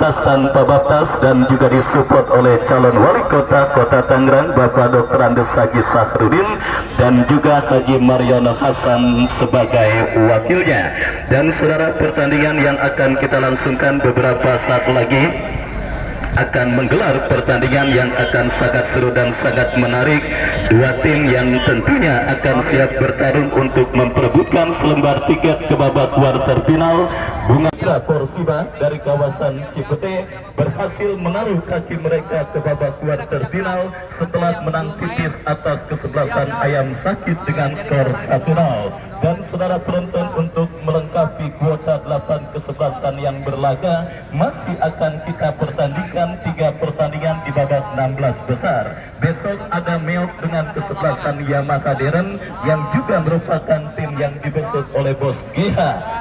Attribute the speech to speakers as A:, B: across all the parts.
A: batas tanpa batas dan juga disupport oleh calon wali kota Kota Tangerang Bapak Dr. Andes Haji Sasrudin dan juga Haji Mariono Hasan sebagai wakilnya. Dan saudara, pertandingan yang akan kita langsungkan beberapa saat lagi akan menggelar pertandingan yang akan sangat seru dan sangat menarik. Dua tim yang tentunya akan siap bertarung untuk memperebutkan selembar tiket ke babak quarter final. Bunga Porsiba dari kawasan Cipete berhasil menaruh kaki mereka ke babak quarter final setelah menang tipis atas kesebelasan Ayam Sakit dengan skor 1-0. Dan saudara penonton, untuk melengkapi kuota 8 kesebelasan yang berlaga, masih akan kita pertandingkan 3 pertandingan di babak 16 besar. Besok ada Meok dengan kesebelasan Yamaha Deren yang juga merupakan tim yang dibesut oleh Bos GH,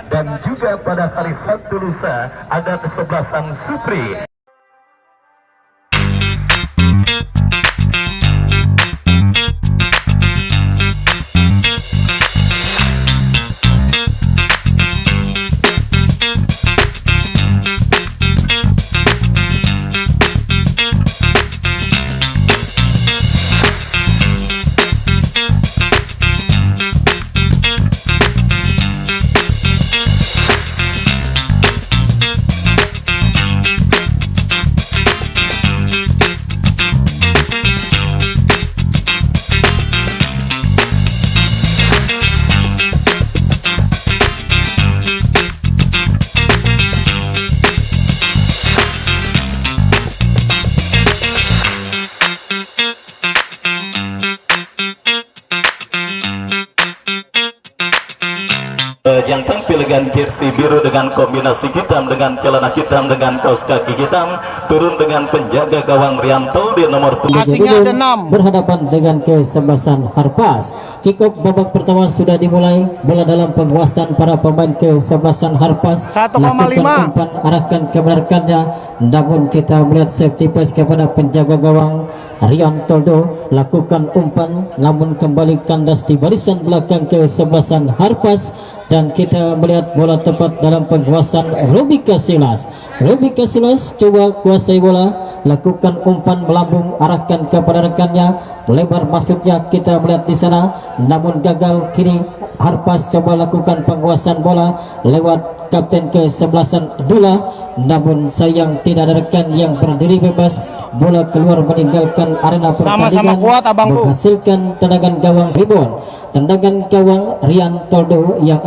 A: dan juga pada hari Sabtu lusa ada kesebelasan Supri. Yang tampil dengan jersey biru dengan kombinasi hitam dengan celana hitam dengan kaos kaki hitam, turun dengan penjaga gawang Rianto di nomor 7.
B: Asingnya ada 6.
C: Berhadapan dengan kesebelasan Harpas. Kick off babak pertama sudah dimulai. Bola dalam penguasaan para pemain kesebelasan Harpas.
B: 1,5.
C: Umpan arahkan ke belakangnya, namun kita melihat safety pass kepada penjaga gawang Riantoldo, lakukan umpan namun kembali kandas di barisan belakang kesebelasan Harpas, dan kita melihat bola tepat dalam penguasaan Robi Casillas. Robi Casillas coba kuasai bola, lakukan umpan melambung, arahkan kepada rekannya, lebar masuknya, kita melihat di sana namun gagal. Kini Harpas coba lakukan penguasaan bola lewat kapten kesebelasan Dula, namun sayang tidak ada rekan yang berdiri bebas. Bola keluar meninggalkan arena pertandingan.
B: Sama-sama kuat abangku.
C: Menghasilkan tendangan gawang ribon. Tendangan gawang Riantoldo yang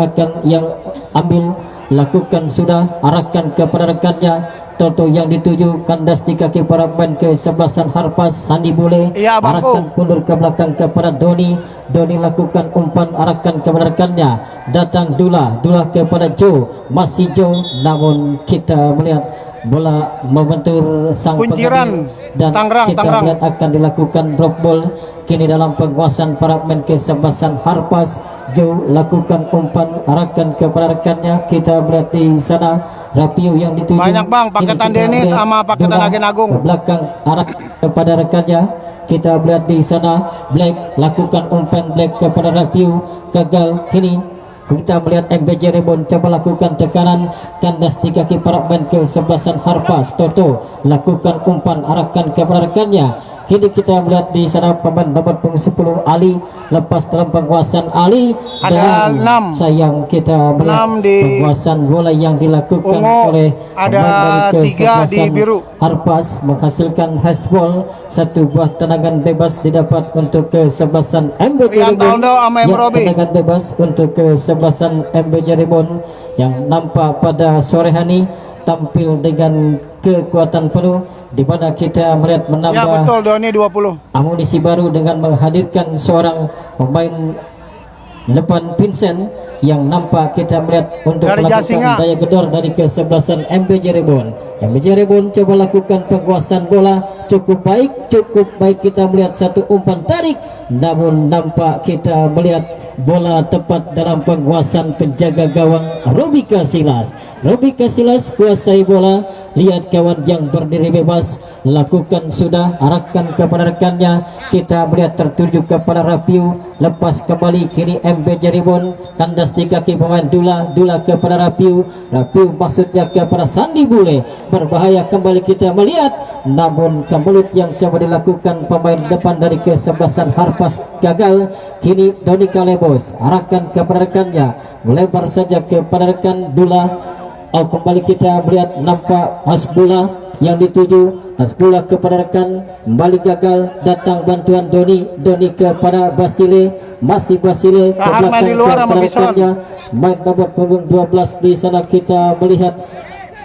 C: ambil, lakukan sudah, arahkan kepada rekannya. Toto yang dituju, kandas di kaki para pemain kesebelasan Harpas. Sandi Bule,
B: iya,
C: arahkan mundur ke belakang kepada Doni. Doni lakukan umpan, arahkan kepada rekannya. Datang Dula kepada Joe, masih Joe, namun kita melihat bola membentur sang
B: kunciran
C: pengambil, dan
B: Tangerang.
C: melihat akan dilakukan drop ball. Kini dalam penguasaan para pemain kesebelasan Harpas. Joe lakukan umpan, arahkan kepada rekannya. Kita melihat di sana Rapio yang dituju.
B: Banyak bang, paketan Denis sama paketan Agen Agung.
C: Ke belakang, arah kepada rekannya. Kita melihat di sana Black lakukan umpan, Black kepada Rapio, gagal. Kini kita melihat MBJ Rebon coba lakukan tekanan, kandas di kaki para pemain kesebelasan Harpas. Toto lakukan umpan, arahkan kepada rekannya. Kini kita melihat di sana pemain nomor 10 Ali lepas dalam penguasaan Ali,
B: ada
C: dan
B: 6.
C: sayang kita melihat penguasaan bola yang dilakukan oleh pemain dari kesebelasan Harpas menghasilkan hasball. Satu buah tendangan bebas didapat untuk kesebelasan MBJ Rebon. Tendangan bebas untuk kesebelasan MBJ Rebon yang nampak pada sore hari tampil dengan kekuatan penuh, di mana kita melihat menambah,
B: ya betul, Doni 20
C: amunisi baru dengan menghadirkan seorang pemain depan Vincent yang nampak kita melihat untuk
B: dari
C: melakukan
B: Jasinga.
C: daya gedor dari kesebelasan MBJ Rebon. MBJ Rebon coba lakukan penguasaan bola cukup baik kita melihat satu umpan tarik, namun nampak kita melihat bola tepat dalam penguasaan penjaga gawang Robi Casillas. Robi Casillas kuasai bola, lihat kawan yang berdiri bebas, lakukan sudah, arahkan kepada rekannya. Kita melihat tertuju kepada Rapiu, lepas kembali kini MBJ Rebon, kandas kandas di kaki pemain Dula kepada Rapiu maksudnya kepada Sandi Bule, berbahaya kembali kita melihat, namun kemelut yang coba dilakukan pemain depan dari kesebelasan Harpas gagal. Kini Doni Kalebos arahkan kepada rekannya, melebar saja kepada rekan Dula. Kembali kita melihat nampak Hasbullah yang dituju, Hasbullah kepada rekan, kembali gagal, datang bantuan Doni kepada Basile, masih Basile ke
B: Sahar main
C: belakang
B: di luar sama
C: kepada
B: Bison.
C: rekannya, main nomor punggung 12 di sana kita melihat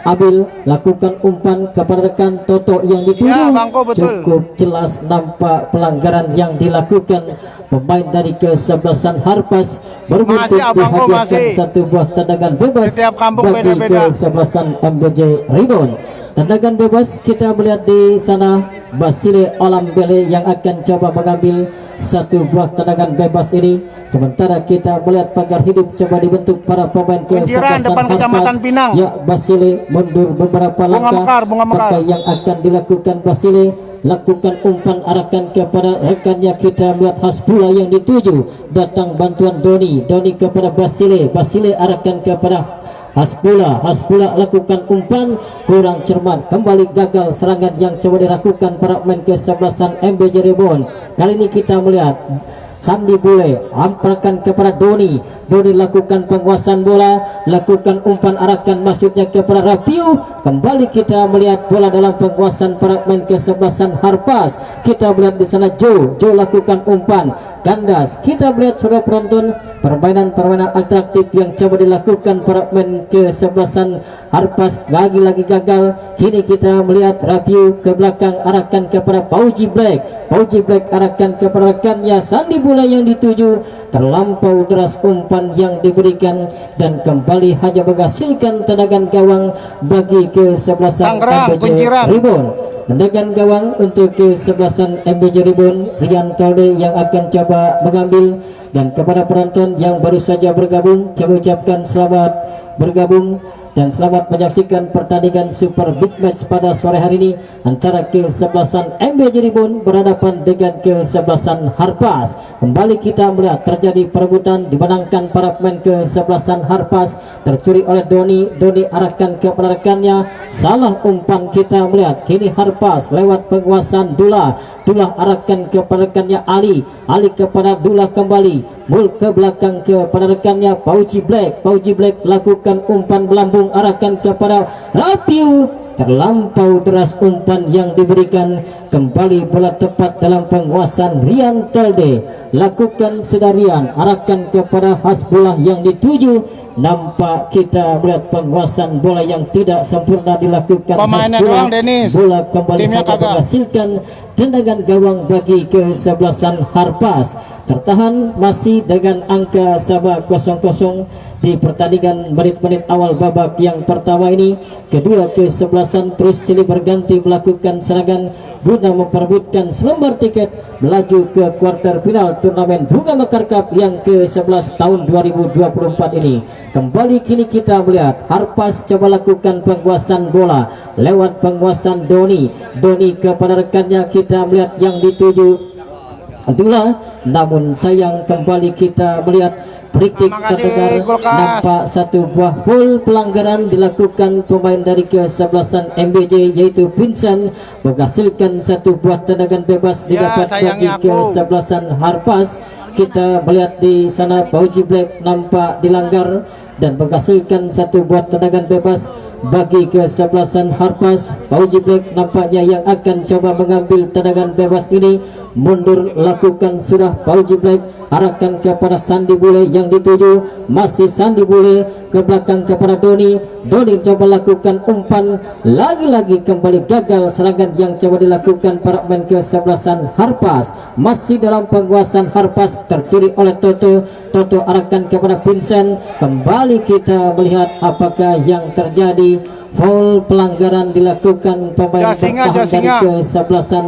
C: Abil lakukan umpan kepada rekan Toto yang dituju.
B: Ya, Bangko, betul.
C: Cukup jelas nampak pelanggaran yang dilakukan pemain dari kesebelasan Harpas, beruntung
B: Masih, Abangko,
C: dihadiahkan
B: masih.
C: satu buah tendangan bebas
B: Setiap kampung
C: bagi
B: beda-beda.
C: kesebelasan MBJ Ribon. Tendangan bebas kita melihat di sana Basile Olambele yang akan coba mengambil satu buah tendangan bebas ini, sementara kita melihat pagar hidup coba dibentuk para pemain kesebelasan
B: depan Kecamatan
C: Harpas.
B: Pinang.
C: Ya, Basile mundur beberapa langkah.
B: Bunga Mekar.
C: Maka yang akan dilakukan Basile, lakukan umpan arahkan kepada rekannya, kita melihat Hasbullah yang dituju, datang bantuan Doni kepada Basile arahkan kepada Hasbullah lakukan umpan kurang cermat, kembali gagal serangan yang coba dilakukan para pemain kesebelasan MBJ Ribon. Kali ini kita melihat Sandi Bule amparkan kepada Doni lakukan penguasaan bola, lakukan umpan arahkan masuknya kepada Rapiu. Kembali kita melihat bola dalam penguasaan para pemain kesebelasan Harpas. Kita melihat di sana Joe lakukan umpan kandas. Kita melihat sudah penonton permainan atraktif yang coba dilakukan para pemain kesebelasan Harpas lagi-lagi gagal. Kini kita melihat Rapiu ke belakang arahkan kepada Pauji Black arahkan kepada rekannya Sandi Bule yang dituju, terlampau deras umpan yang diberikan dan kembali hanya menghasilkan tendangan gawang bagi kesebelasan
B: Tangerang,
C: MBJ
B: Kunciran.
C: Ribon. Tendangan gawang untuk kesebelasan MBJ Ribon, Rian Tolde yang akan coba mengambil. Dan kepada penonton yang baru saja bergabung, kami ucapkan selamat bergabung dan selamat menyaksikan pertandingan Super Big Match pada sore hari ini antara kesebelasan MBJ Ribon berhadapan dengan kesebelasan Harpas. Kembali kita melihat terjadi perebutan, dimenangkan para pemain kesebelasan Harpas, tercuri oleh Doni arahkan kepada rekannya, salah umpan kita melihat. Kini Harpas lewat penguasaan Dula arahkan kepada rekannya Ali kepada Dula, kembali mul ke belakang kepada rekannya Pauji Black lakukan umpan belambung arahkan kepada Rapiu, terlampau deras umpan yang diberikan. Kembali bola tepat dalam penguasaan Rian Tolde, lakukan sedarian arahkan kepada Hasbullah yang dituju. Nampak kita melihat penguasaan bola yang tidak sempurna dilakukan
B: Pemainnya
C: Hasbullah.
B: doang, Dennis.
C: Bola kembali
B: Timnya
C: hanya
B: kagak.
C: menghasilkan tendangan gawang bagi kesebelasan Harpas. Tertahan masih dengan angka sama 0-0 di pertandingan menit-menit awal babak yang pertama ini. Kedua kesebelasan terus silih berganti melakukan serangan guna memperebutkan selembar tiket melaju ke kuarter final turnamen Bunga Mekar Cup yang ke-11 tahun 2024 ini. Kembali kini kita melihat Harpas coba lakukan penguasaan bola lewat penguasaan Doni kepada rekannya, kita melihat yang dituju Dula, namun sayang kembali kita melihat free-kick
B: Terima kasih,
C: terdengar,
B: Kulkas.
C: nampak satu buah full pelanggaran dilakukan pemain dari kesebelasan MBJ yaitu Vincent, menghasilkan satu buah tendangan bebas didapat bagi
B: sayangnya aku.
C: kesebelasan Harpas. Kita melihat di sana Pauji Black nampak dilanggar dan menghasilkan satu buah tendangan bebas bagi kesebelasan Harpas. Pauji Black nampaknya yang akan coba mengambil tendangan bebas ini, mundur lakukan sudah Pauji Black arahkan kepada Sandi Bule yang dituju, masih Sandi Bule ke belakang kepada Doni coba lakukan umpan, lagi-lagi kembali gagal serangan yang coba dilakukan para pemain kesebelasan Harpas. Masih dalam penguasaan Harpas, tercuri oleh Toto arahkan kepada Vincent. Kembali kita melihat apakah yang terjadi, foul pelanggaran dilakukan pemain
B: Jasinga,
C: bertahan dari
B: Jasinga.
C: kesebelasan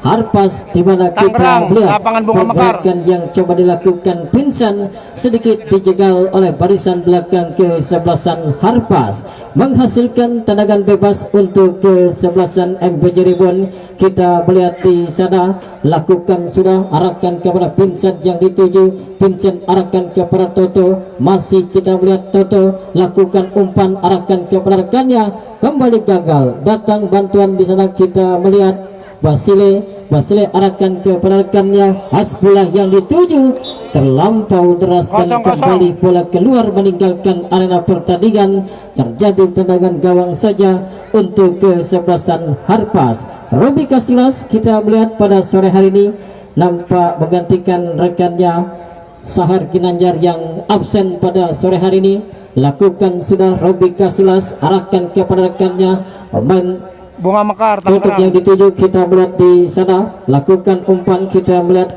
C: Harpas, di mana kita
B: Tangerang,
C: melihat
B: lapangan Bunga Mekar.
C: pergerakan yang coba dilakukan Vincent sedikit dijegal oleh barisan belakang kesebelasan Harpas, menghasilkan tendangan bebas untuk kesebelasan MBJ Ribon. Kita melihat di sana lakukan sudah arahkan kepada Vincent yang dituju, Vincent arahkan kepada Toto, masih kita melihat Toto lakukan umpan arahkan kepada rekannya, kembali gagal, datang bantuan di sana. Kita melihat Basile arahkan kepada rekannya, Hasbullah yang dituju terlampau deras dan
B: 0-0.
C: kembali bola keluar meninggalkan arena pertandingan. Terjadi tendangan gawang saja untuk kesebelasan Harpas. Robi Kasilas kita melihat pada sore hari ini nampak menggantikan rekannya Sahar Ginanjar yang absen pada sore hari ini. Lakukan sudah Robi Kasilas arahkan kepada rekannya, pemain
B: Bunga Mekar,
C: untuk yang
B: Tangerang.
C: dituju kita melihat di sana lakukan umpan. Kita melihat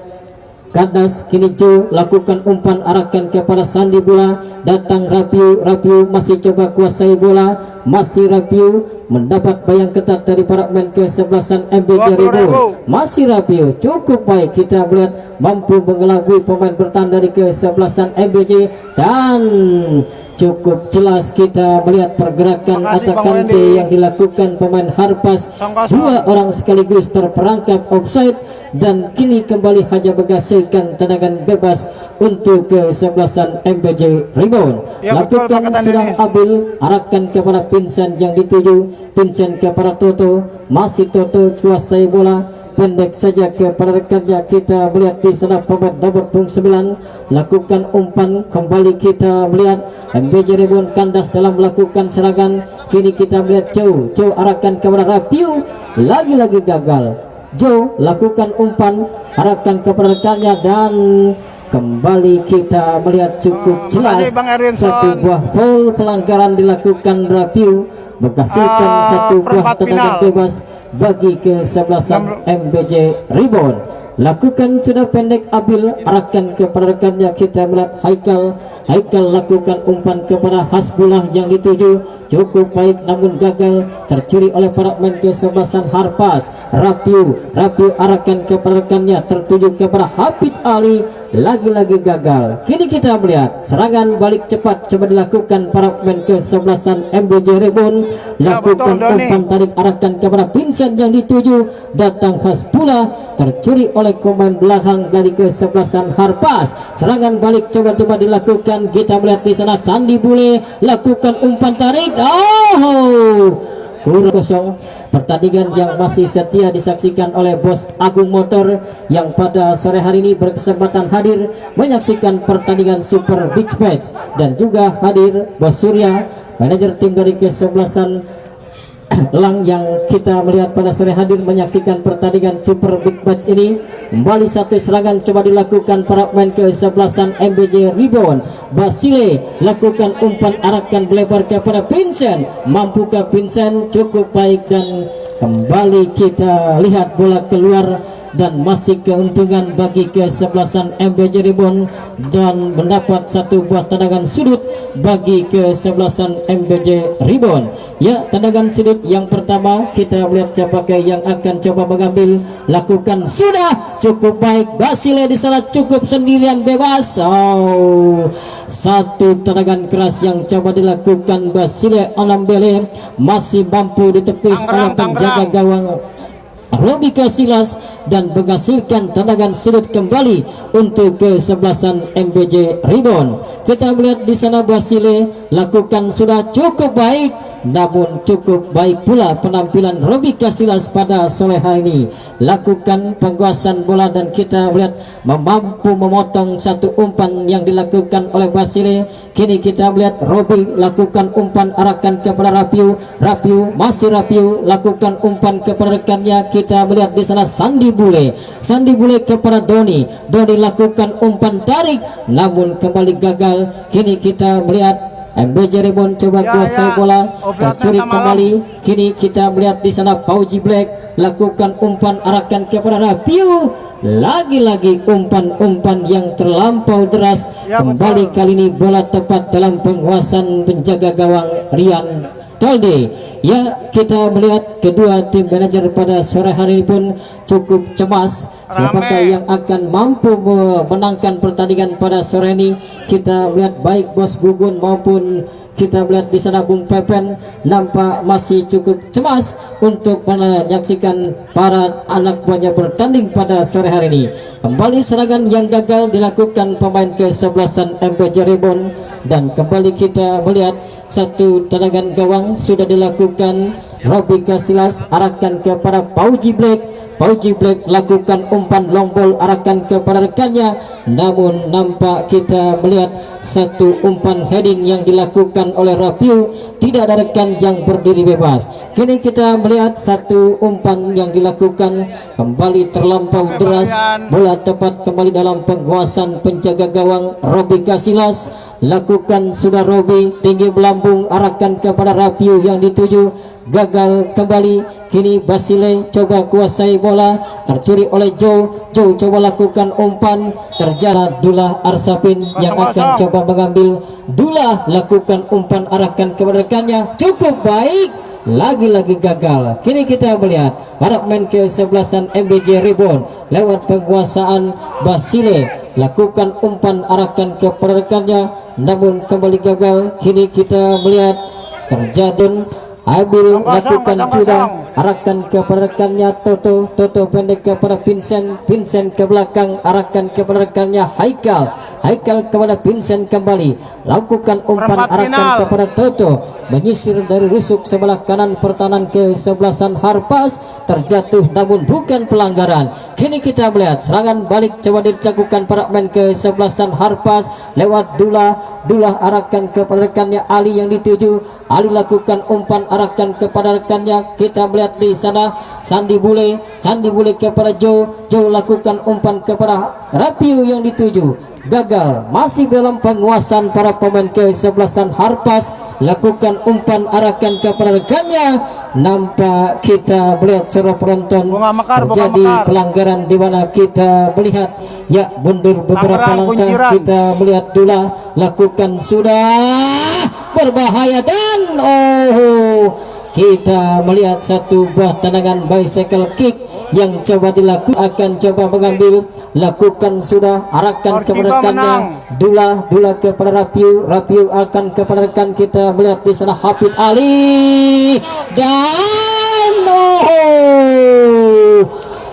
C: Kandas, kini Jo lakukan umpan arahkan kepada Sandi bola, datang Rapiu masih coba kuasai bola, masih Rapiu mendapat bayang ketat dari para pemain kesebelasan MBJ Ribon. Masih Rapiu cukup baik, kita melihat mampu mengelabui pemain bertahan dari kesebelasan MBJ dan cukup jelas kita melihat pergerakan
B: Makasih,
C: acak
B: Bang
C: kante
B: Wendy.
C: yang dilakukan pemain Harpas.
B: 0-0.
C: Dua orang sekaligus terperangkap offside dan kini kembali hanya menghasilkan tendangan bebas untuk kesebelasan MBJ Ribon.
B: Ya, betul,
C: Lakukan
B: Pak Ketan
C: sudah
B: Denis.
C: Abil arahkan kepada Vincent yang dituju, Vincent kepada Toto, masih Toto kuasai bola, pendek saja kepada rekannya. Kita melihat di sana pemain nomor 9 lakukan umpan, kembali kita melihat MBJ Ribon kandas dalam melakukan serangan. Kini kita melihat Joe arahkan kepada Rapiu, lagi-lagi gagal. Joe lakukan umpan arahkan kepada rekannya dan kembali kita melihat cukup jelas
B: makasih, Bang Erwin
C: satu
B: Son.
C: buah foul pelanggaran dilakukan Rapiu, menghasilkan satu buah
B: perempat
C: tendangan
B: final.
C: bebas bagi kesebelasan MBJ Ribon. Lakukan sudah pendek Abil arahkan kepada rekannya. Kita melihat Haikal lakukan umpan kepada Hasbullah yang dituju, cukup baik namun gagal, tercuri oleh para pemain kesebelasan Harpas. Rapiu arahkan kepada rekannya, tertuju kepada Hafid Ali, lagi-lagi gagal. Kini kita melihat serangan balik cepat coba dilakukan para pemain kesebelasan MBJ Ribon. Lakukan
B: betul, Doni.
C: umpan tarik arahkan kepada Vincent yang dituju, datang Hasbullah, tercuri oleh pemain belakang dari kesebelasan Harpas. Serangan balik coba-coba dilakukan. Kita melihat di sana Sandi Bule lakukan umpan tarik. Kurang kosong. Pertandingan yang masih setia disaksikan oleh Bos Agung Motor yang pada sore hari ini berkesempatan hadir menyaksikan pertandingan Super Big Match, dan juga hadir Bos Surya, manajer tim dari kesebelasan Lang yang kita melihat pada sore hadir menyaksikan pertandingan Super Big Match ini. Kembali satu serangan coba dilakukan para pemain kesebelasan MBJ Ribon. Basile lakukan umpan arahkan melebar kepada Vincent, mampukah Vincent? Cukup baik dan kembali kita lihat bola keluar dan masih keuntungan bagi kesebelasan MBJ Ribon dan mendapat satu buah tendangan sudut bagi kesebelasan MBJ Ribon. Ya, tendangan sudut yang pertama kita melihat siapakah yang akan coba mengambil. Lakukan sudah cukup baik, Basile di sana cukup sendirian bebas. Satu tendangan keras yang coba dilakukan Basile Anambele, masih mampu ditepis oleh penjaga gawang Robi Kasilas dan menghasilkan tendangan sudut kembali untuk kesebelasan MBJ Ribon. Kita melihat di sana Basile lakukan sudah cukup baik, namun cukup baik pula penampilan Robi Kasilas pada sore hari ini. Lakukan penguasaan bola dan kita melihat mampu memotong satu umpan yang dilakukan oleh Basile. Kini kita melihat Robi lakukan umpan arahkan kepada Rapiu, masih Rapiu lakukan umpan kepada rekannya. Kita melihat di sana Sandi Bule kepada Doni lakukan umpan tarik namun kembali gagal. Kini kita melihat MBJ Ribon coba kuasai bola, tercuri kembali. Kini kita melihat di sana Pauji Black lakukan umpan arahkan kepada Rapiu, lagi-lagi umpan yang terlampau deras. Kembali kali ini bola tepat dalam penguasaan penjaga gawang Rian Tolde. Ya, kita melihat kedua tim manajer pada sore hari ini pun cukup cemas. Siapakah yang akan mampu memenangkan pertandingan pada sore ini? Kita melihat baik Bos Gugun maupun kita melihat di sana Bung Pepen nampak masih cukup cemas untuk menyaksikan para anak buahnya bertanding pada sore hari ini. Kembali serangan yang gagal dilakukan pemain ke-11 MBJ Ribon, dan kembali kita melihat satu tendangan gawang sudah dilakukan. Robby Kasilas arahkan kepada Pauji Black. Pauji Black lakukan umpan long ball arahkan kepada rekannya, namun nampak kita melihat satu umpan heading yang dilakukan oleh Rapiu, tidak ada rekan yang berdiri bebas. Kini kita melihat satu umpan yang dilakukan kembali terlampau deras, bola tepat kembali dalam penguasaan penjaga gawang Robby Kasilas. Lakukan sudah Robby, tinggi melambung arahkan kepada Rapiu yang dituju, gagal kembali. Kini Basile coba kuasai bola, tercuri oleh Joe. Joe coba lakukan umpan, terjadi Dula Arsapin yang akan coba mengambil. Dula lakukan umpan arahkan kepada rekannya, cukup baik, lagi-lagi gagal. Kini kita melihat para pemain ke-11 MBJ Ribon lewat penguasaan Basile lakukan umpan arahkan kepada rekannya, namun kembali gagal. Kini kita melihat terjadi Abil lakukan juga arahkan kepada rekannya Toto. Toto pendek kepada Vincent. Vincent ke belakang arahkan kepada rekannya Haikal. Haikal kepada Vincent kembali lakukan umpan arahkan kepada Toto, menyisir dari rusuk sebelah kanan pertahanan ke-11 Harpas, terjatuh namun bukan pelanggaran. Kini kita melihat serangan balik coba dilakukan para pemain ke-11 Harpas lewat Dula. Dula arahkan kepada rekannya Ali yang dituju. Ali lakukan umpan arahkan kepada rekannya. Kita melihat di sana Sandi Bule. Sandi Bule kepada Joe. Joe lakukan umpan kepada Rapiu yang dituju, gagal. Masih dalam penguasaan para pemain ke-11 Harpas, lakukan umpan arahkan kepada rekannya. Nampak kita melihat seluruh penonton terjadi pelanggaran di mana kita melihat ya mundur beberapa langkah. Kita melihat Dula lakukan sudah berbahaya dan kita melihat satu buah tendangan bicycle kick yang coba dilakukan, akan coba mengambil, lakukan sudah arahkan kepada rekannya Dula. Dula kepada Rapiu. Rapiu akan kepada rekan. Kita melihat di sana Hafid Ali dan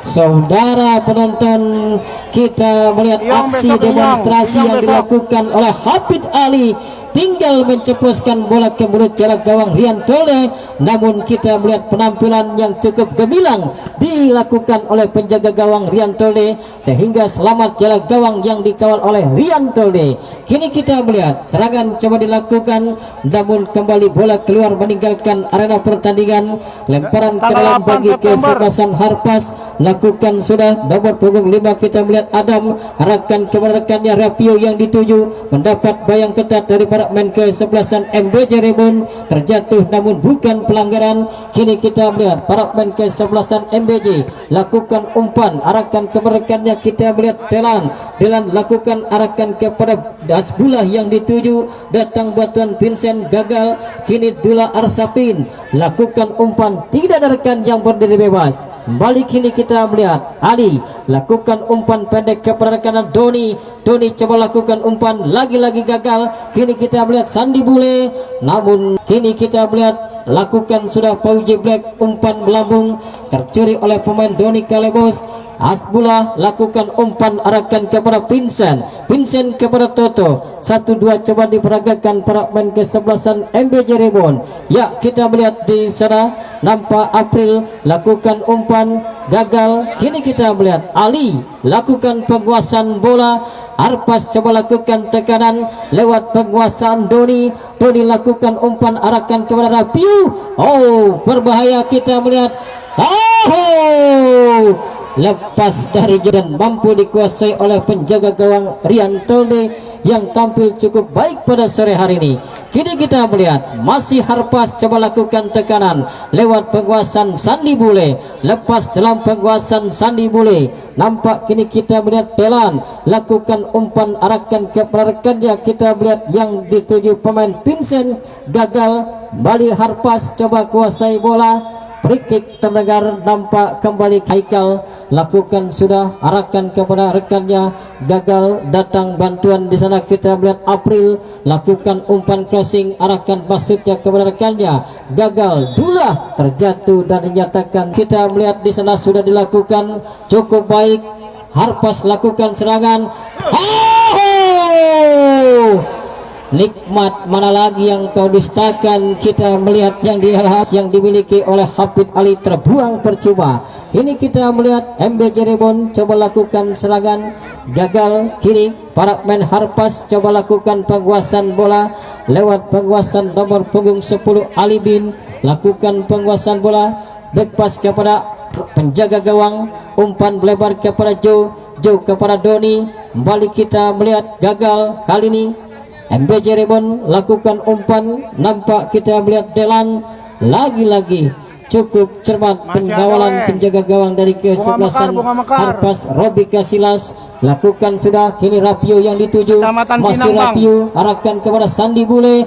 C: saudara penonton, kita melihat aksi demonstrasi yang dilakukan oleh Hafid Ali, tinggal menceploskan bola ke mulut jarak gawang Rian Tolde, namun kita melihat penampilan yang cukup gemilang dilakukan oleh penjaga gawang Rian Tolde sehingga selamat jarak gawang yang dikawal oleh Rian Tolde. Kini kita melihat serangan coba dilakukan, namun kembali bola keluar meninggalkan arena pertandingan. Lemparan ke dalam bagi ke-11 Harpas, lakukan sudah nomor punggung 5. Kita melihat Adam arahkan kepada rekannya Rapio yang dituju, mendapat bayang ketat dari para pemain ke-11 MBJ Ribon, terjatuh namun bukan pelanggaran. Kini kita melihat para pemain ke-11 MBJ lakukan umpan arahkan kepada rekannya. Kita melihat Delan lakukan arahkan kepada Dasbullah yang dituju, datang bantuan Vincent, gagal. Kini Dula Arsapin lakukan umpan, tidak ada rekan yang berdiri bebas. Kembali kini kita melihat Ali lakukan umpan pendek kepada rekanan Doni. Doni coba lakukan umpan, lagi-lagi gagal. Kini kita melihat Sandi Bule, namun kini kita melihat lakukan sudah Pauji Black, umpan melambung tercuri oleh pemain Doni Kalebos. Asbullah lakukan umpan arahkan kepada Vincent. Vincent kepada Toto. 1-2 coba diperagakan para pemain ke-11 MBJ Ribon. Ya, kita melihat di sana nampak April lakukan umpan, gagal. Kini kita melihat Ali lakukan penguasaan bola. Arpas coba lakukan tekanan lewat penguasaan Doni. Doni lakukan umpan arahkan kepada Rapiu. Berbahaya. Kita melihat lepas dari dan mampu dikuasai oleh penjaga gawang Rian Tolde yang tampil cukup baik pada sore hari ini. Kini kita melihat masih Harpas coba lakukan tekanan lewat penguasaan Sandi Bule. Lepas dalam penguasaan Sandi Bule, nampak kini kita melihat Telan lakukan umpan arahkan kepada rekannya. Kita melihat yang dituju pemain Vincent gagal. Bali Harpas coba kuasai bola. Free-kick terdengar, nampak kembali Haikal lakukan sudah arahkan kepada rekannya, gagal datang bantuan di sana. Kita melihat April lakukan umpan crossing arahkan masuknya kepada rekannya, gagal. Dula terjatuh dan dinyatakan. Kita melihat di sana sudah dilakukan cukup baik. Harpas lakukan serangan. Nikmat mana lagi yang kau dustakan. Kita melihat yang yang dimiliki oleh Hafid Ali terbuang percuma. Ini kita melihat MB Cirebon coba lakukan serangan, gagal. Kini para pemain Harpas coba lakukan penguasaan bola lewat penguasaan nomor punggung 10 Ali Bin, lakukan penguasaan bola back pass kepada penjaga gawang, umpan melebar kepada Joe kepada Doni. Kembali kita melihat gagal. Kali ini MB Cirebon lakukan umpan, nampak kita melihat Delan lagi-lagi cukup cermat pengawalan penjaga gawang dari kesebelasan Harpas. Robi Kasilas lakukan sudah. Kini Rapio yang dituju, masih Rapio arahkan kepada Sandi Bule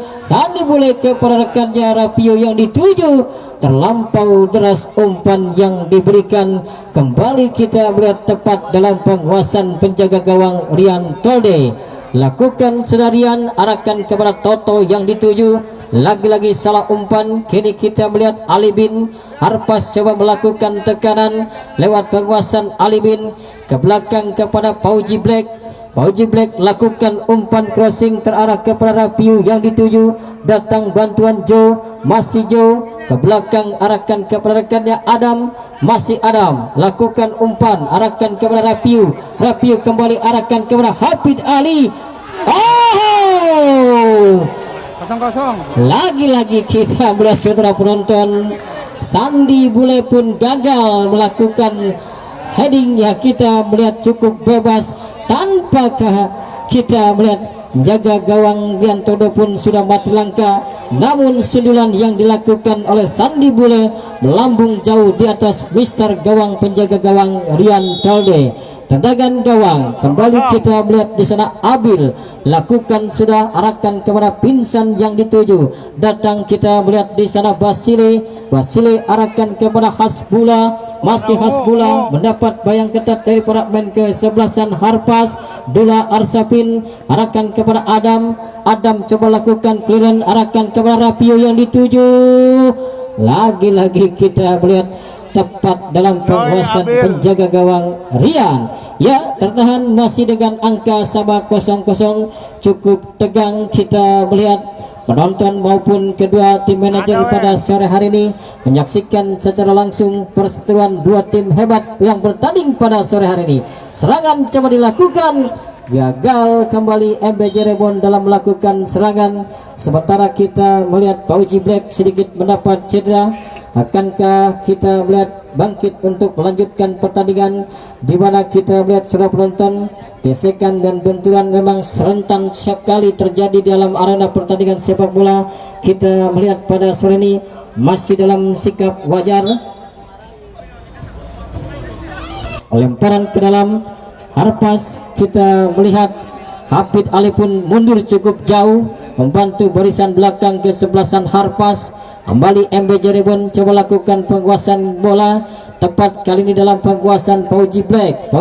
C: kepada rekannya. Rapio yang dituju, terlampau deras umpan yang diberikan. Kembali kita melihat tepat dalam penguasaan penjaga gawang Rian Tolde. Lakukan sedarian arahkan kepada Toto yang dituju, lagi-lagi salah umpan. Kini kita melihat Ali Bin. Harpas coba melakukan tekanan lewat penguasaan Ali Bin ke belakang kepada Pauji Black. Pauji Black lakukan umpan crossing terarah kepada Rapiu yang dituju, datang bantuan Joe, masih Joe ke belakang arahkan kepada rekannya Adam, masih Adam lakukan umpan arahkan kepada Rapiu kembali arahkan kepada Hafid Ali. Lagi-lagi kita melihat saudara penonton, Sandi Bule pun gagal melakukan heading ya. Kita melihat cukup bebas tanpa kita melihat jaga gawang Rian Todo pun sudah mati langka. Namun sundulan yang dilakukan oleh Sandi Bule melambung jauh di atas Mister gawang penjaga gawang Rian Tolde. Tendangan gawang kembali kita melihat di sana. Abil lakukan sudah arahkan kepada Pinsan yang dituju, datang kita melihat di sana Basile arahkan kepada Hasbula, masih Hasbula mendapat bayang ketat dari para pemain kesebelasan Harpas. Dula Arsapin arahkan kepada Adam coba lakukan clearance arahkan kepada Rapio yang dituju. Lagi-lagi kita melihat tepat dalam penguasaan penjaga gawang Rian. Ya, tertahan masih dengan angka sama 0-0, cukup tegang. Kita melihat penonton maupun kedua tim manajer pada sore hari ini menyaksikan secara langsung perseteruan dua tim hebat yang bertanding pada sore hari ini. Serangan coba dilakukan, gagal kembali MB Cirebon dalam melakukan serangan. Sementara kita melihat Pauji Black sedikit mendapat cedera. Akankah kita melihat bangkit untuk melanjutkan pertandingan, di mana kita melihat sudah penonton gesekan dan benturan memang serentan setiap kali terjadi dalam arena pertandingan sepak bola. Kita melihat pada sore ini masih dalam sikap wajar. Lemparan ke dalam Harpas, kita melihat Hafid Ali pun mundur cukup jauh membantu barisan belakang kesebelasan Harpas. Kembali MB Cirebon coba lakukan penguasaan bola, tepat kali ini dalam penguasaan Pauji Black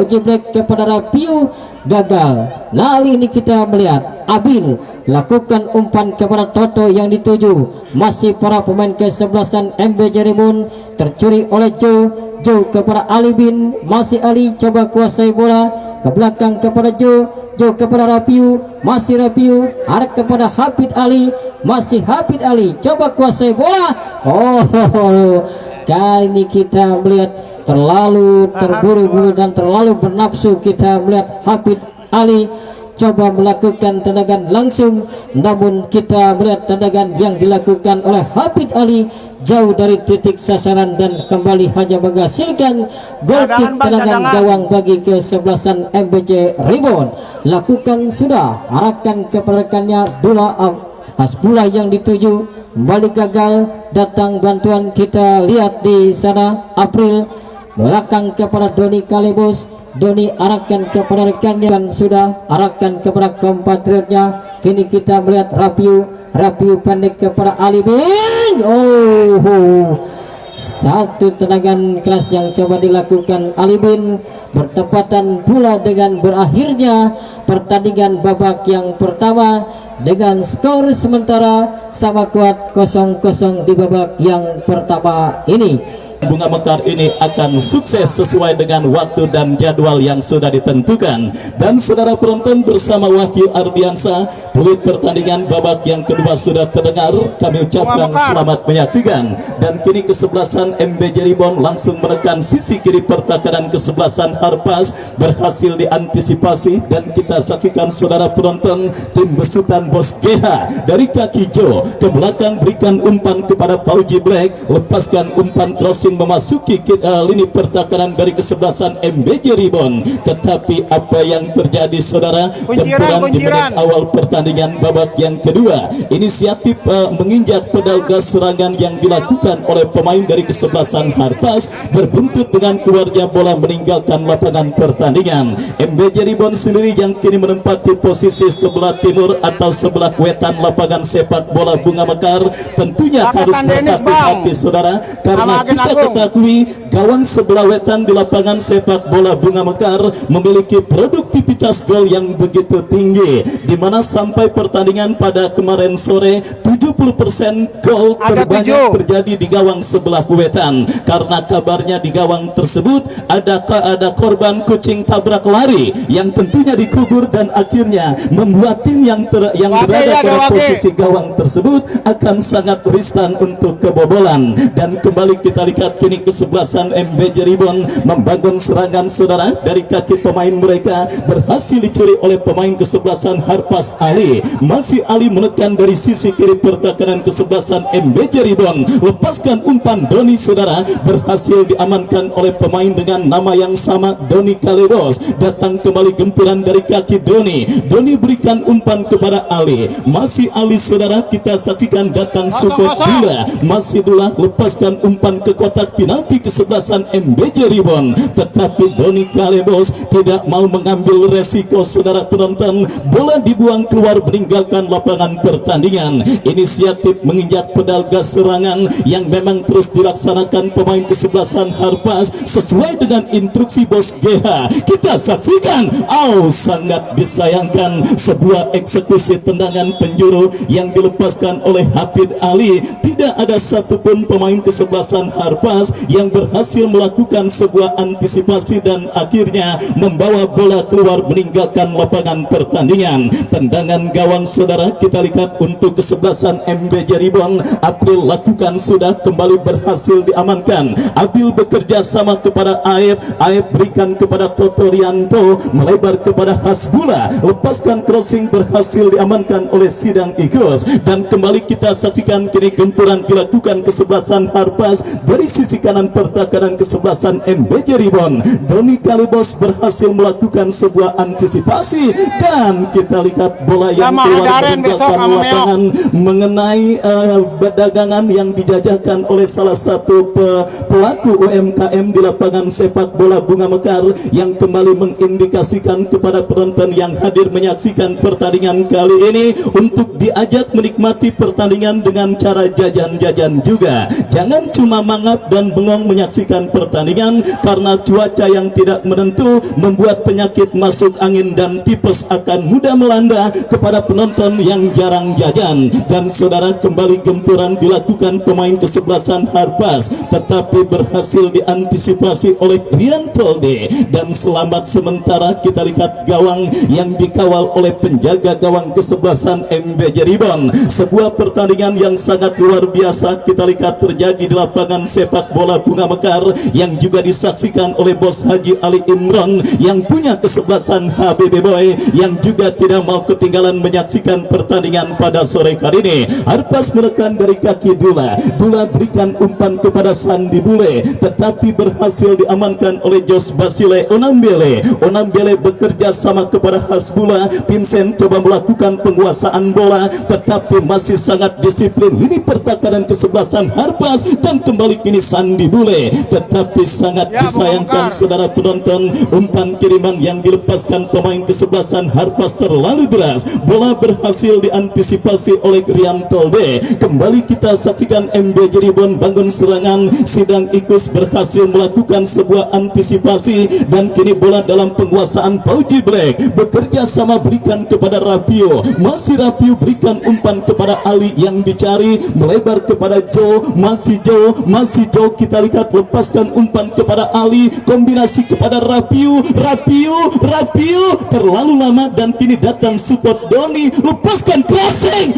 C: kepada Rapiu, gagal. Lalu ini kita melihat Abil lakukan umpan kepada Toto yang dituju, masih para pemain kesebelasan MB Cirebon tercuri oleh Joe kepada Ali Bin, masih Ali coba kuasai bola ke belakang kepada Joe kepada Rapiu, masih Rapiu arah kepada Hafid Ali, masih Hafid Ali coba kuasai bola. Kali ini kita melihat terlalu terburu-buru dan terlalu bernafsu. Kita melihat Hafid Ali mencoba melakukan tendangan langsung, namun kita melihat tendangan yang dilakukan oleh Hafid Ali jauh dari titik sasaran dan kembali hanya menghasilkan gol kick tendangan gawang bagi kesebelasan MBJ Rebound. Lakukan sudah, arahkan kepada rekannya bola bola yang dituju kembali gagal, datang bantuan, kita lihat di sana April belakang kepada Doni Kalebos. Doni arahkan kepada rekannya dan sudah arahkan kepada kompatriotnya. Kini kita melihat Rapiu pendek kepada Ali Bin. Satu tendangan keras yang coba dilakukan Ali Bin bertepatan pula dengan berakhirnya pertandingan babak yang pertama dengan skor sementara sama kuat 0-0 di babak yang pertama ini.
A: Bunga Mekar ini akan sukses sesuai dengan waktu dan jadwal yang sudah ditentukan. Dan saudara penonton, bersama Wahyu Ardiansa, peluit pertandingan babak yang kedua sudah terdengar. Kami ucapkan selamat menyaksikan. Dan kini kesebelasan MBJ Rebound langsung menekan sisi kiri pertahanan kesebelasan Harpas, berhasil diantisipasi. Dan kita saksikan saudara penonton, tim besutan Bos GH dari kaki Jo ke belakang berikan umpan kepada Pauji Black, lepaskan umpan crossing memasuki lini pertahanan dari kesebelasan MBJ Rebound. Tetapi apa yang terjadi saudara, tempuran di menit awal pertandingan babak yang kedua, inisiatif menginjak pedal gas serangan yang dilakukan oleh pemain dari kesebelasan Harpas berbuntut dengan keluarnya bola meninggalkan lapangan pertandingan. MBJ Rebound sendiri yang kini menempati posisi sebelah timur atau sebelah wetan lapangan sepak bola Bunga Mekar tentunya harus berhati-hati saudara, karena kita ketahui gawang sebelah wetan di lapangan sepak bola Bunga Mekar memiliki produktivitas gol yang begitu tinggi, di mana sampai pertandingan pada kemarin sore 70% gol terbanyak terjadi di gawang sebelah wetan. Karena kabarnya di gawang tersebut ada korban kucing tabrak lari yang tentunya dikubur dan akhirnya membuat tim yang berada pada posisi gawang tersebut akan sangat riskan untuk kebobolan. Dan kembali kita lihat kini kesebelasan MBJ Rebound membangun serangan saudara dari kaki pemain mereka, berhasil dicuri oleh pemain kesebelasan Harpas Ali. Masih Ali menekan dari sisi kiri pertahanan kesebelasan MBJ Rebound, lepaskan umpan Doni saudara, berhasil diamankan oleh pemain dengan nama yang sama Doni Kalebos. Datang kembali gempuran dari kaki Doni berikan umpan kepada Ali, masih Ali saudara, kita saksikan datang support Dula, masih Dula lepaskan umpan ke kotak penalti kesebelasan MBJ Rebound, tetapi Doni Kalebos tidak mau mengambil resiko saudara penonton, bola dibuang keluar meninggalkan lapangan pertandingan. Inisiatif menginjak pedal gas serangan yang memang terus dilaksanakan pemain kesebelasan Harpas sesuai dengan instruksi Bos GH. Kita saksikan, sangat disayangkan sebuah eksekusi tendangan penjuru yang dilepaskan oleh Hafid Ali. Tidak ada satupun pemain kesebelasan Harpas yang berhasil melakukan sebuah antisipasi dan akhirnya membawa bola keluar meninggalkan lapangan pertandingan. Tendangan gawang saudara kita lihat untuk kesebelasan MBJ Rebound, April lakukan sudah kembali berhasil diamankan. Abil bekerja sama kepada Aib berikan kepada Toto Rianto, melebar kepada Hasbula, lepaskan crossing berhasil diamankan oleh Sidang Igus. Dan kembali kita saksikan kini gempuran dilakukan kesebelasan Harpas dari sisi kanan pertahanan kesebelasan MBJ Rebound. Doni Kalebos berhasil melakukan sebuah antisipasi dan kita lihat bola yang keluar meninggalkan lapangan mengenai dagangan yang dijajakan oleh salah satu pelaku UMKM di lapangan sepak bola Bunga Mekar yang kembali mengindikasikan kepada penonton yang hadir menyaksikan pertandingan kali ini untuk diajak menikmati pertandingan dengan cara jajan-jajan juga. Jangan cuma mangap dan bengong menyaksikan pertandingan, karena cuaca yang tidak menentu membuat penyakit masuk angin dan tipes akan mudah melanda kepada penonton yang jarang jajan. Dan saudara, kembali gempuran dilakukan pemain kesebelasan Harpas, tetapi berhasil diantisipasi oleh Rian Tolde. Dan selamat sementara kita lihat gawang yang dikawal oleh penjaga gawang kesebelasan MBJ Rebound. Sebuah pertandingan yang sangat luar biasa kita lihat terjadi di lapangan sepak sepak bola Bunga Mekar yang juga disaksikan oleh Bos Haji Ali Imron yang punya kesebelasan HBB Boy yang juga tidak mau ketinggalan menyaksikan pertandingan pada sore kali ini. Harpas menekan dari kaki Dula berikan umpan kepada Sandi Bule, tetapi berhasil diamankan oleh Jos Basile Onambele bekerja sama kepada Hasbula. Vincent coba melakukan penguasaan bola tetapi masih sangat disiplin. Ini pertakaran kesebelasan Harpas dan kembali kini Sandi Bule, tetapi sangat disayangkan saudara penonton, umpan kiriman yang dilepaskan pemain kesebelasan Harpas terlalu deras. Bola berhasil diantisipasi oleh Riantolde. Kembali kita saksikan MB Jeribon bangun serangan. Sidang Ikus berhasil melakukan sebuah antisipasi dan kini bola dalam penguasaan Pauji Black, bekerja sama berikan kepada Rapio. Masih Rapio berikan umpan kepada Ali yang dicari, melebar kepada Joe. Masih Joe kita lihat lepaskan umpan kepada Ali, kombinasi kepada Rapio terlalu lama dan kini datang support Doni, lepaskan crossing.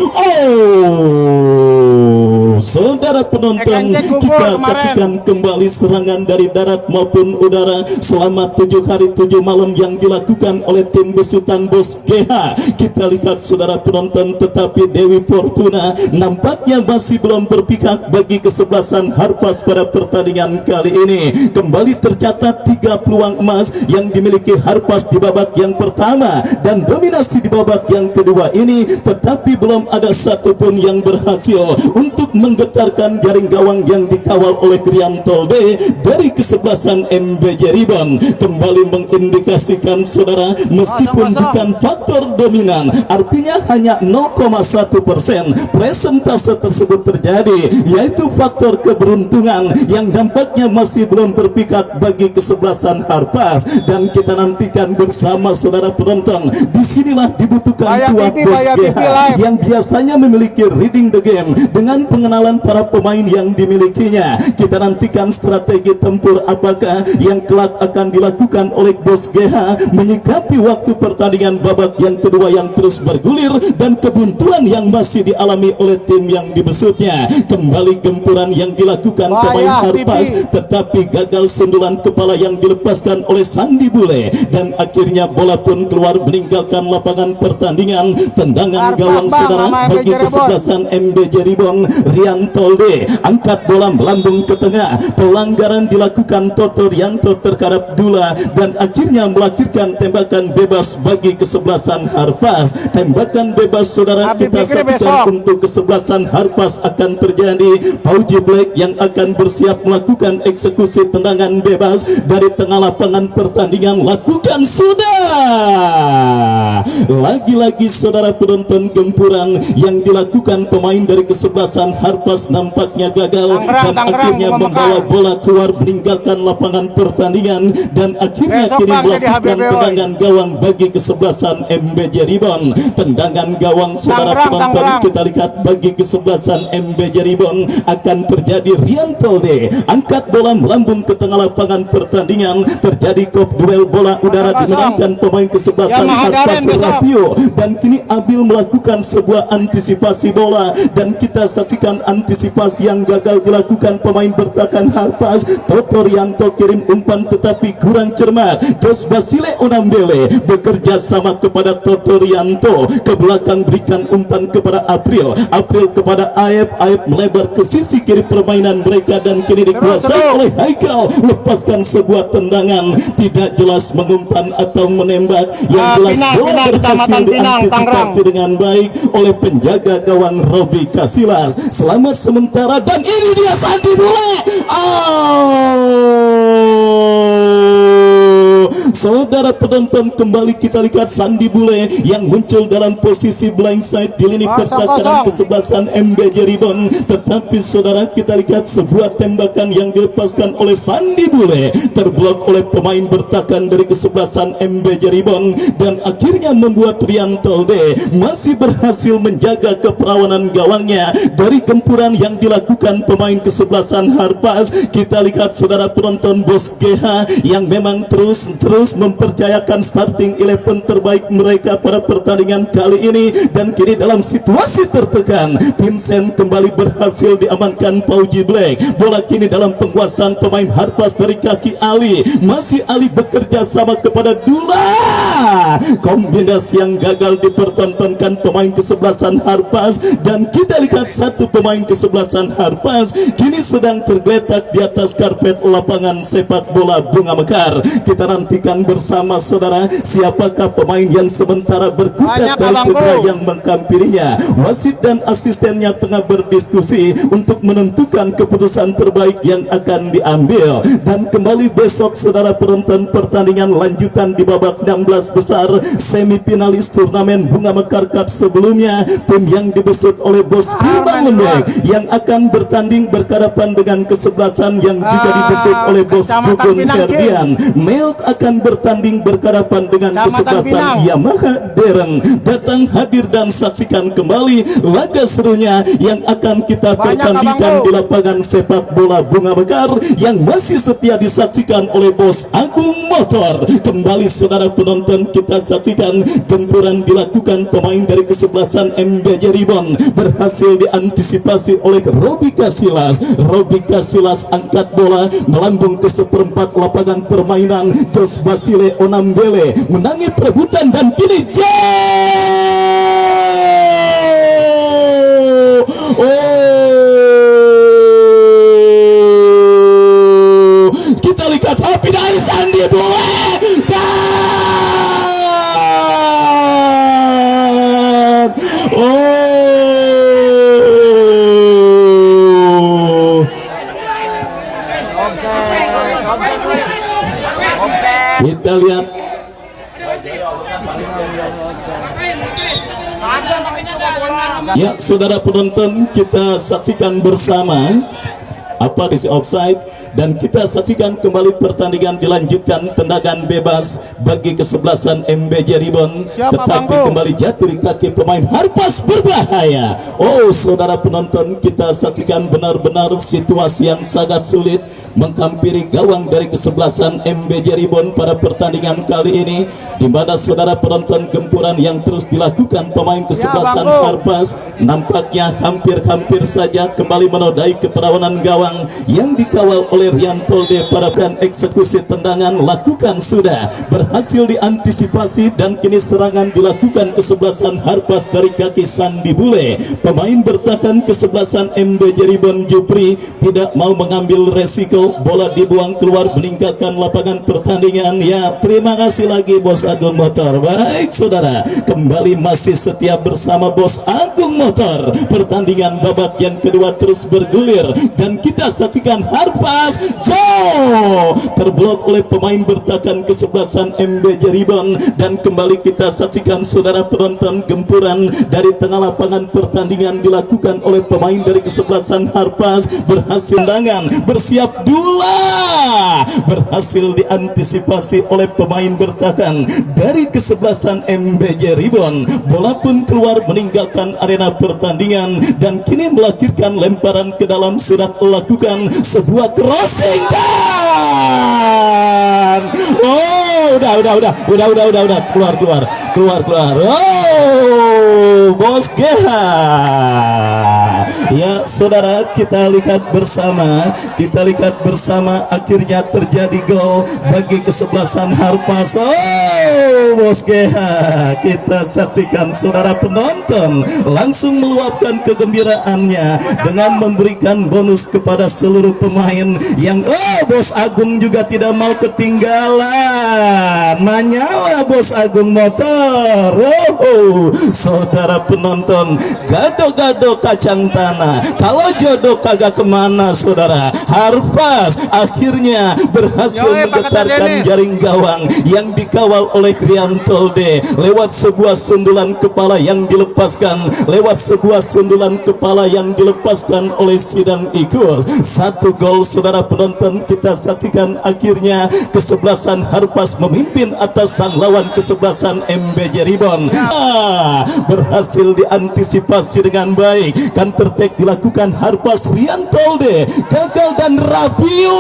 A: Saudara penonton, kita saksikan kembali serangan dari darat maupun udara selama 7 hari 7 malam yang dilakukan oleh tim besutan Bos GH. Kita lihat saudara penonton, tetapi Dewi Fortuna nampaknya masih belum berpihak bagi kesebelasan Harpas pada pertandingan kali ini. Kembali tercatat 3 peluang emas yang dimiliki Harpas di babak yang pertama dan dominasi di babak yang kedua ini, tetapi belum ada satupun yang berhasil untuk menggetarkan jaring gawang yang dikawal oleh Kriantolde dari kesebelasan MBJ Ribon. Kembali mengindikasikan saudara, meskipun bukan faktor dominan, artinya hanya 0,1% presentase tersebut terjadi, yaitu faktor keberuntungan yang dampaknya masih belum berpihak bagi kesebelasan Harpas. Dan kita nantikan bersama saudara penonton, disinilah dibutuhkan kuat Bos GH yang biasanya memiliki reading the game dengan pengenalan para pemain yang dimilikinya. Kita nantikan strategi tempur apakah yang kelak akan dilakukan oleh Bos GH menyikapi waktu pertandingan babak yang kedua yang terus bergulir dan kebuntuan yang masih dialami oleh tim yang dibesutnya. Kembali gempuran yang dilakukan pemain Harpas, tetapi gagal sundulan kepala yang dilepaskan oleh Sandi Bule dan akhirnya bola pun keluar meninggalkan lapangan pertandingan. Tendangan gawang saudara bagi kesebelasan MBJ Ribon. Riantolde angkat bola melambung ke tengah, pelanggaran dilakukan Toto Rianto terhadap Dula dan akhirnya melahirkan tembakan bebas bagi kesebelasan Harpas. Tembakan bebas saudara kita saksikan untuk kesebelasan Harpas akan terjadi. Pauji Black yang akan bersiap melakukan eksekusi tendangan bebas dari tengah lapangan pertandingan. Lakukan sudah. Lagi-lagi saudara penonton, gempuran yang dilakukan pemain dari kesebelasan Harpas nampaknya gagal dan akhirnya membawa bola keluar meninggalkan lapangan pertandingan dan akhirnya kini melakukan tendangan gawang bagi kesebelasan MBJ Ribon. Tendangan gawang saudara penonton kita lihat bagi kesebelasan MBJ Ribon akan terjadi. Riantolde angkat bola melambung ke tengah lapangan pertandingan, terjadi kop duel bola udara dimenangkan pemain kesebelasan Harpas Rapio dan kini Abil melakukan sebuah antisipasi bola dan kita saksikan antisipasi yang gagal dilakukan pemain bertahan Harpas. Toto Rianto kirim umpan tetapi kurang cermat. Jos Basile Onambele bekerja sama kepada Toto Rianto, ke belakang berikan umpan kepada April kepada Aep melebar ke sisi kiri permainan mereka dan kini dikuasai oleh Haikal. Lepaskan sebuah tendangan tidak jelas mengumpan atau menembak, yang jelas bola berhasil diantisipasi dengan baik oleh penjaga gawang Robi Kasilas. Selamat sementara dan ini dia Sandi Bule. Saudara penonton, kembali kita lihat Sandi Bule yang muncul dalam posisi blindside di lini pertahanan kesebelasan MBJ Ribon, tetapi saudara kita lihat sebuah tembakan yang dilepaskan oleh Sandi Bule terblok oleh pemain bertahan dari kesebelasan MBJ Ribon dan akhirnya membuat Riantolde masih berhasil menjaga keperawanan gawangnya dari gempuran yang dilakukan pemain kesebelasan Harpas. Kita lihat saudara penonton, Bos GH yang memang terus terus mempercayakan starting 11 terbaik mereka pada pertandingan kali ini. Dan kini dalam situasi tertekan, Vincent kembali berhasil diamankan Pauji Black. Bola kini dalam penguasaan pemain Harpas dari kaki Ali. Masih Ali bekerja sama kepada Dula. Kombinasi yang gagal dipertontonkan pemain kesebelasan Harpas. Dan kita lihat satu pemain kesebelasan Harpas kini sedang tergeletak di atas karpet lapangan sepak bola Bunga Mekar. Kita nantikan bersama saudara siapakah pemain yang sementara berkutat dari cedera yang menghampirinya. Wasit dan asistennya tengah berdiskusi untuk menentukan keputusan terbaik yang akan diambil. Dan kembali besok saudara penonton pertandingan lanjutan di babak 16 besar semifinalis turnamen Bunga Mekar Cup sebelumnya, tim yang dibesut oleh Bos Firman Lembek yang akan bertanding berhadapan dengan kesebelasan yang juga dibesut oleh Bos Gugun Ferdian. Melt akan bertanding berhadapan dengan kesebelasan Yamaha Deren. Datang hadir dan saksikan kembali laga serunya yang akan kita pertandingkan di lapangan sepak bola Bunga Mekar yang masih setia disaksikan oleh Bos Agung Motor. Kembali saudara penonton, kita saksikan gempuran dilakukan pemain dari kesebelasan MBJ Ribon, berhasil diantisipasi oleh Robi Kasilas. Robi Kasilas angkat bola melambung ke seperempat lapangan permainan. Jos Basile Onambele menangi perebutan dan kini kita lihat api dari Sandi Bule kita lihat ya saudara penonton, kita saksikan bersama apa isi offside dan kita saksikan kembali pertandingan dilanjutkan tendangan bebas bagi kesebelasan MBJ Ribon, tetapi kembali jatuh di kaki pemain Harpas berbahaya. Oh saudara penonton, kita saksikan benar-benar situasi yang sangat sulit menghampiri gawang dari kesebelasan MBJ Ribon pada pertandingan kali ini, di mana saudara penonton gempuran yang terus dilakukan pemain kesebelasan Harpas nampaknya hampir-hampir saja kembali menodai keperawanan gawang yang dikawal oleh Rian Tolde. Parakan eksekusi tendangan lakukan sudah berhasil diantisipasi dan kini serangan dilakukan kesebelasan Harpas dari kaki Sandi Bule. Pemain bertahan kesebelasan MBJ Ribon Jupri tidak mau mengambil resiko, bola dibuang keluar meninggalkan lapangan pertandingan. Ya terima kasih lagi Bos Agung Motor. Baik saudara, kembali masih setia bersama Bos Agung Motor. Pertandingan babak yang kedua terus bergulir dan kita saksikan Harpas terblok oleh pemain bertahan kesebelasan MBJ Ribon. Dan kembali kita saksikan saudara penonton gempuran dari tengah lapangan pertandingan dilakukan oleh pemain dari kesebelasan Harpas. Berhasil tendangan bersiap Dula, berhasil diantisipasi oleh pemain bertahan dari kesebelasan MBJ Ribon. Bola pun keluar meninggalkan arena pertandingan dan kini melahirkan lemparan ke dalam surat lakukan sebuah crossing dan udah keluar. Oh Bos GH. Ya saudara, kita lihat bersama akhirnya terjadi gol bagi kesebelasan Harpas. Oh Bos GH, kita saksikan saudara penonton langsung meluapkan kegembiraannya dengan memberikan bonus kepada seluruh pemain yang Bos Agung juga tidak mau ketinggalan. Menyala Bos Agung Motor. Saudara penonton, gado-gado kacang tanah, kalau jodoh kagak kemana saudara. Harpas akhirnya berhasil menggetarkan jaring gawang yang dikawal oleh Rian Tolde lewat sebuah sundulan kepala yang dilepaskan oleh Sidang Ikus. Satu gol saudara penonton, kita saksikan akhirnya kesebelasan Harpas Harpas memimpin atas sang lawan kesebelasan MBJ Ribon. Berhasil diantisipasi dengan baik. Counter attack dilakukan Harpas, Rian Tolde gagal dan Rabiu.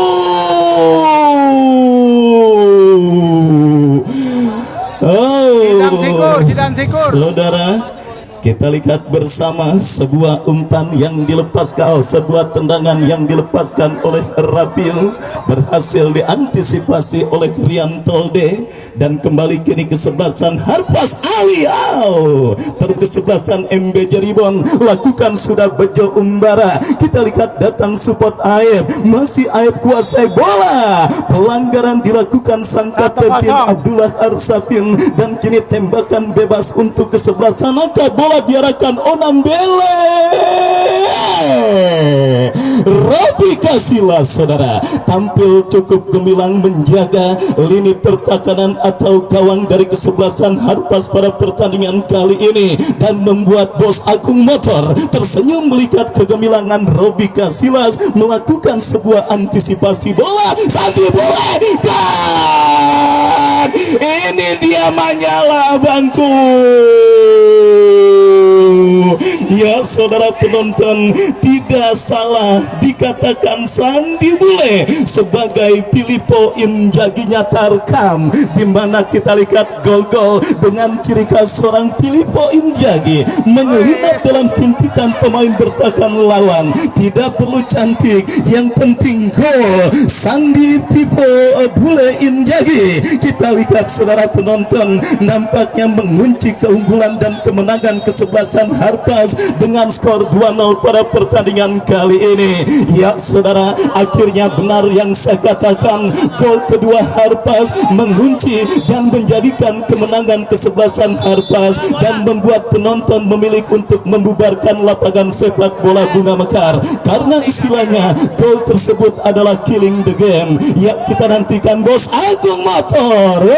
B: Jidan Sikur.
A: Saudara, kita lihat bersama sebuah umpan yang dilepaskan, sebuah tendangan yang dilepaskan oleh Rabiu, berhasil diantisipasi oleh Rian Tolde, dan kembali kini kesebelasan Harpas Aliau. Kesebelasan MBJ Ribon lakukan sudah Bejo Umbara. Kita lihat datang support Aib, masih Aib kuasai bola. Pelanggaran dilakukan sang kapten tim Abdullah Arsafin, dan kini tembakan bebas untuk kesebelasan angka bola diarahkan Onambele. Robi Kasila, saudara, tampil cukup gemilang menjaga lini pertahanan atau gawang dari kesebelasan Harpas pada pertandingan kali ini, dan membuat Bos Agung Motor tersenyum melihat kegemilangan Robi Kasilas melakukan sebuah antisipasi bola, satu bola, dan ini dia Manyala bangku. Ya saudara penonton, tidak salah dikatakan Sandi Bule sebagai Pilipo Injaginya Tarkam, di mana kita lihat gol-gol dengan ciri khas seorang Pilipo Injagi menyelinap dalam himpitan pemain bertahan lawan. Tidak perlu cantik, yang penting gol. Sandi Pilipo Bule Injagi, kita lihat saudara penonton, nampaknya mengunci keunggulan dan kemenangan kesebelasan Harpas dengan skor 2-0 pada pertandingan kali ini. Ya saudara, akhirnya benar yang saya katakan, gol kedua Harpas mengunci dan menjadikan kemenangan kesebelasan Harpas, dan membuat penonton memilih untuk membubarkan lapangan sepak bola Bunga Mekar, karena istilahnya gol tersebut adalah killing the game. Ya, kita nantikan Bos Agung Motor.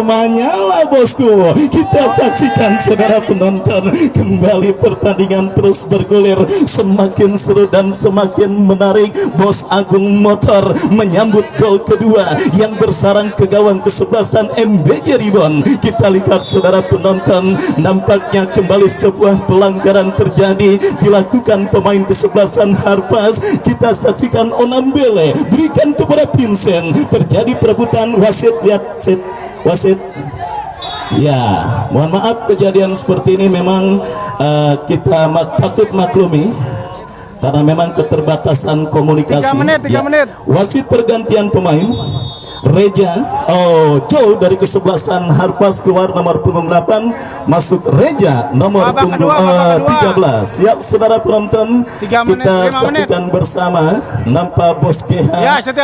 A: Manyala bosku. Kita saksikan saudara penonton, kembali pertandingan terus bergulir, semakin seru dan semakin menarik. Bos Agung Motor menyambut gol kedua yang bersarang ke gawang kesebelasan MBJ Ribon. Kita lihat saudara penonton, nampaknya kembali sebuah pelanggaran terjadi dilakukan pemain kesebelasan Harpas. Kita saksikan Onambele berikan kepada Vincent, terjadi perebutan. Wasit, lihat wasit. Ya, mohon maaf kejadian seperti ini memang kita patut maklumi, karena memang keterbatasan komunikasi.
B: 3 menit.
A: Wasit pergantian pemain. Reja, Joe dari kesebelasan Harpas keluar nomor punggung 8, masuk Reja nomor punggung 13. Ya saudara penonton, kita saksikan bersama, nampak Bos GH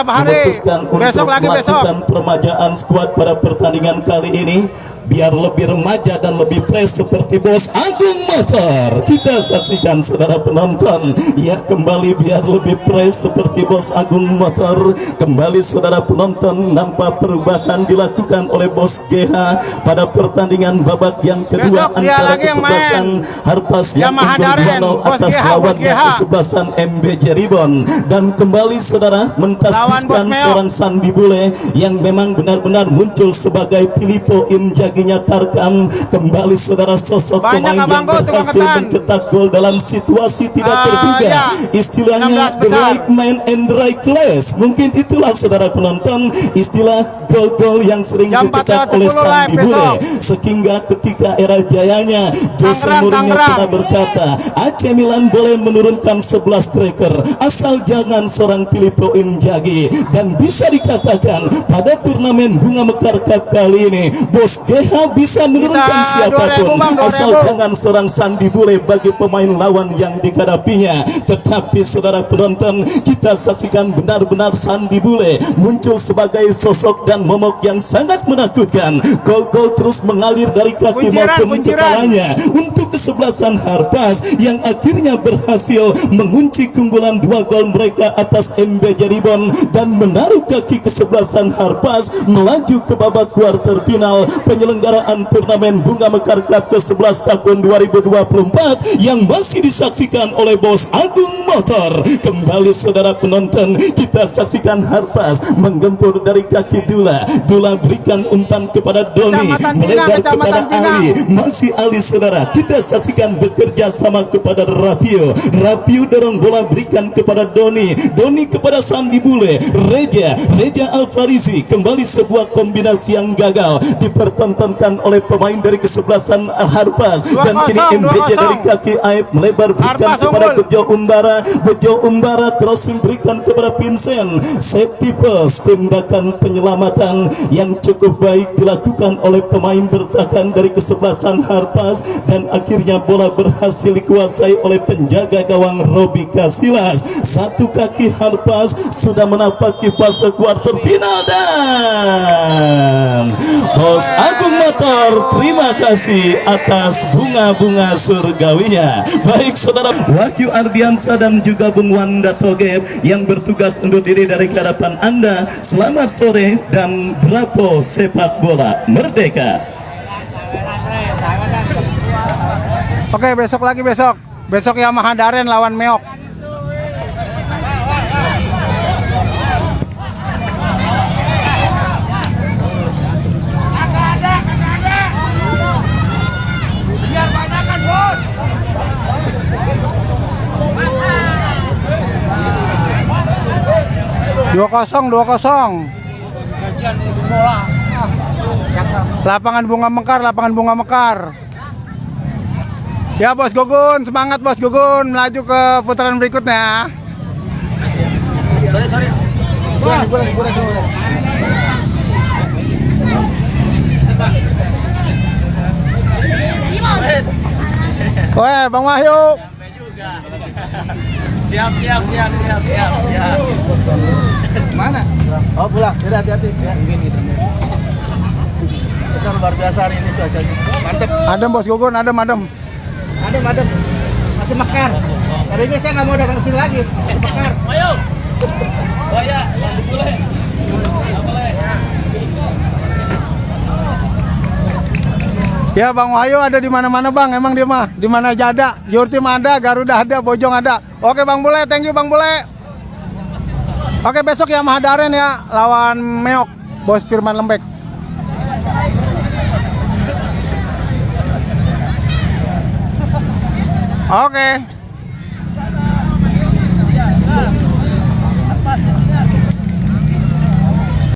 A: memutuskan untuk melakukan permajaan skuad pada pertandingan kali ini biar lebih remaja dan lebih fresh seperti Bos Agung Motor. Kita saksikan saudara penonton, ya kembali biar lebih fresh seperti Bos Agung Motor. Kembali saudara penonton, nampak perubahan dilakukan oleh Bos GH pada pertandingan babak yang kedua antara kesebelasan Harpas yang unggul 2-0 atas lawannya kesebelasan MBJ Ribon. Dan kembali saudara mentasbiskan seorang Sandi Bule yang memang benar-benar muncul sebagai Pilipo Injaginya Tarkam. Kembali saudara sosok pemain yang berhasil mencetak gol dalam situasi tidak terduga. Istilahnya the right man and the right place. Mungkin itulah saudara penonton istilah gol-gol yang sering dicetak oleh Sandi Bule. Sehingga ketika era jayanya Jose Mourinho pernah berkata, AC Milan boleh menurunkan 11 striker asal jangan seorang Pilipo Inzaghi. Dan bisa dikatakan pada turnamen Bunga Mekar Cup kali ini Bos GH bisa menurunkan siapapun asal jangan seorang Sandi Bule bagi pemain lawan yang dihadapinya. Tetapi saudara penonton, kita saksikan benar-benar Sandi Bule muncul sebagai sosok dan momok yang sangat menakutkan. Gol-gol terus mengalir dari kaki maupun kepalanya untuk kesebelasan Harpas yang akhirnya berhasil mengunci keunggulan 2 gol mereka atas MBJ Ribon dan menaruh kaki kesebelasan Harpas melaju ke babak kuarter final penyelenggaraan turnamen Bunga Mekar Cup ke-11 tahun 2024 yang masih disaksikan oleh Bos Agung motor. Kembali saudara penonton, kita saksikan Harpas menggempur dari kaki Dula. Dula berikan umpan kepada Doni,
B: Kecamatan
A: melebar
B: Cina,
A: kepada
B: Kecamatan Cina.
A: Ali. Masih Ali saudara, kita saksikan bekerja sama kepada Rapio. Rapio dorong bola berikan kepada Doni. Doni kepada Sandi Bule. Reja Alfarizi. Kembali sebuah kombinasi yang gagal dipertontonkan oleh pemain dari kesebelasan Harpas. Dan kini
B: 2-0,
A: MBJ
B: 2-0.
A: dari kaki Aib melebar berikan
B: Harpas
A: kepada
B: unggul.
A: Bejo Umbara crossing berikan kepada Vincent. Safety first, tindakan penyelamatan yang cukup baik dilakukan oleh pemain bertahan dari kesebelasan Harpas, dan akhirnya bola berhasil dikuasai oleh penjaga gawang Robi Kasilas. Satu kaki Harpas sudah menapaki fase kuarter final, dan Bos Agung Motor terima kasih atas bunga-bunga surgawinya. Baik saudara Wahyu Ardiansa dan juga Bung Wanda Togeb yang bertugas undur diri dari hadapan Anda. Selamat sore dan bravo sepak bola merdeka.
B: Oke, besok Yamaha Daren lawan Meok.
D: Biar banyakan bos.
B: 2-0. Lapangan bunga mekar. Ya Bos Gugun, semangat Bos Gugun melaju ke putaran berikutnya. Sorry. Weh, Bang Wahyu.
D: Siap. Ya.
B: Mana? Oh, pulang. Yaudah, hati-hati. Ya. Kita luar biasa hari ini cuacanya. Mantep. Adem Bos Gugun, adem.
E: Adem. Masih mekar. Tadinya saya nggak mau dagang sini lagi. Masih mekar.
D: Ayo. Oh ya, boleh.
B: Ya Bang Wahyu ada di mana-mana Bang, emang dia mah di mana aja ada. Yurtim ada, Garuda ada, Bojong ada. Oke Bang Bule, thank you Bang Bule. Oke, besok Yamaha Daren ya lawan Meok, Bos Firman Lembek. Oke.